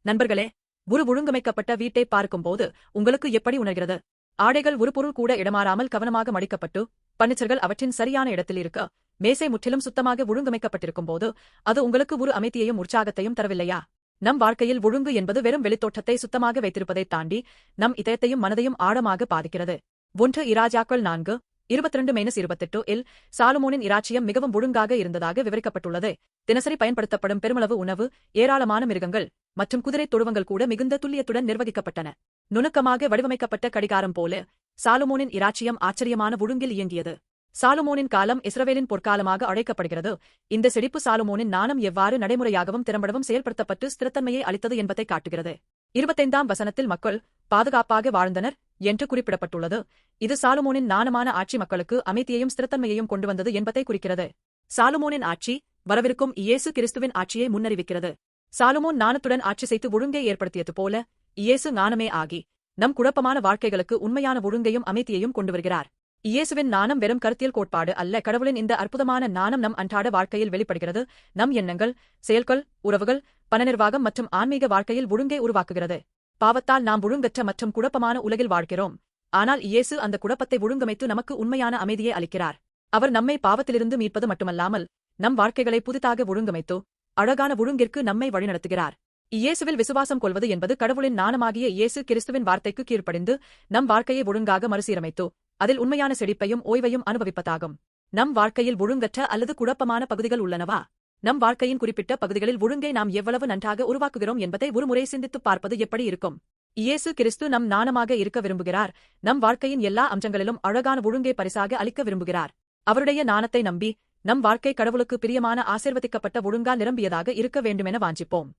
நண்பர்களே, ஒரு ஒழுங்கமைக்கப்பட்ட வீட்டை பார்க்கும்போது உங்களுக்கு எப்படி உணர்கிறது? ஆடைகள் ஒரு பொருள் கூட இடமாறாமல் கவனமாக மடிக்கப்பட்டு, பர்னிச்சர்கள் அவற்றின் சரியான இடத்தில் இருக்க, மேசை முற்றிலும் சுத்தமாக ஒழுங்கமைக்கப்பட்டிருக்கும் போது, அது உங்களுக்கு ஒரு அமைதியையும் உற்சாகத்தையும் தரவில்லையா? நம் வாழ்க்கையில் ஒழுங்கு என்பது வெறும் வெளித்தோற்றத்தை சுத்தமாக வைத்திருப்பதைத் தாண்டி, நம் இதயத்தையும் மனதையும் ஆழமாக பாதிக்கிறது. 1 இராஜாக்கள் 4:22-28 இல் சாலமோனின் இராச்சியம் மிகவும் ஒழுங்காக இருந்ததாக விவரிக்கப்பட்டுள்ளது. தினசரி பயன்படுத்தப்படும் பெருமளவு உணவு, ஏராளமான மிருகங்கள் மற்றும் குதிரை தொழுவங்கள் கூட மிகுந்த துல்லியத்துடன் நிர்வகிக்கப்பட்டன. நுணுக்கமாக வடிவமைக்கப்பட்ட கடிகாரம் போல சாலமோனின் இராச்சியம் ஆச்சரியமான ஒழுங்கில் இயங்கியது. சாலமோனின் காலம் இஸ்ரவேலின் பொற்காலமாக அழைக்கப்படுகிறது. இந்த செழிப்பு சாலமோனின் ஞானம் எவ்வாறு நடைமுறையாகவும் திறம்படவும் செயல்படுத்தப்பட்டு ஸ்திரத்தன்மையை அளித்தது என்பதை காட்டுகிறது. 25ஆம் வசனத்தில் மக்கள் பாதுகாப்பாக வாழ்ந்தனர் என்று குறிப்பிடப்பட்டுள்ளது. இது சாலமோனின் ஞானமான ஆட்சி மக்களுக்கு அமைதியையும் ஸ்திரத்தன்மையையும் கொண்டு வந்தது என்பதை குறிக்கிறது. சாலமோனின் ஆட்சி வரவிருக்கும் இயேசு கிறிஸ்துவின் ஆட்சியை முன்னறிவிக்கிறது. சாலமோன் ஞானத்துடன் ஆட்சி செய்து ஒழுங்கை ஏற்படுத்தியது போல இயேசு ஞானமே ஆகி நம் குழப்பமான வாழ்க்கைகளுக்கு உண்மையான ஒழுங்கையும் அமைதியையும் கொண்டு வருகிறார். இயேசுவின் ஞானம் வெறும் கருத்தியல் கோட்பாடு அல்ல. கடவுளின் இந்த அற்புதமான ஞானம் நம் அன்றாட வாழ்க்கையில் வெளிப்படுகிறது. நம் எண்ணங்கள், செயல்கள், உறவுகள், பணநிர்வாகம் மற்றும் ஆன்மீக வாழ்க்கையில் ஒழுங்கை உருவாக்குகிறது. பாவத்தால் நாம் ஒழுங்கற்ற மற்றும் குழப்பமான உலகில் வாழ்கிறோம். ஆனால் இயேசு அந்த குழப்பத்தை ஒழுங்கமைத்து நமக்கு உண்மையான அமைதியை அளிக்கிறார். அவர் நம்மை பாவத்திலிருந்து மீட்பது மட்டுமல்லாமல் நம் வாழ்க்கைகளை புதிதாக ஒழுங்கமைத்து அழகான ஒழுங்கிற்கு நம்மை வழிநடத்துகிறார். இயேசுவில் விசுவாசம் கொள்வது என்பது கடவுளின் ஞானமாகிய இயேசு கிறிஸ்துவின் வார்த்தைக்கு கீழ்ப்படிந்து நம் வாழ்க்கையை ஒழுங்காக மறுசீரமைத்து அதில் உண்மையான செழிப்பையும் ஓய்வையும் அனுபவிப்பதாகும். நம் வாழ்க்கையில் ஒழுங்கற்ற அல்லது குழப்பமான பகுதிகள் உள்ளனவா? நம் வாழ்க்கையின் குறிப்பிட்ட பகுதிகளில் ஒழுங்கை நாம் எவ்வளவு நன்றாக உருவாக்குகிறோம் என்பதை ஒருமுறை சிந்தித்துப் பார்ப்பது எப்படி இருக்கும்? இயேசு கிறிஸ்து நம் ஞானமாக இருக்க விரும்புகிறார். நம் வாழ்க்கையின் எல்லா அம்சங்களிலும் அழகான ஒழுங்கை பரிசாக அளிக்க விரும்புகிறார். அவருடைய ஞானத்தை நம்பி நம் வாழ்க்கை கடவுளுக்கு பிரியமான ஆசீர்வதிக்கப்பட்ட ஒழுங்கால் நிரம்பியதாக இருக்க வேண்டுமென வாஞ்சிப்போம்.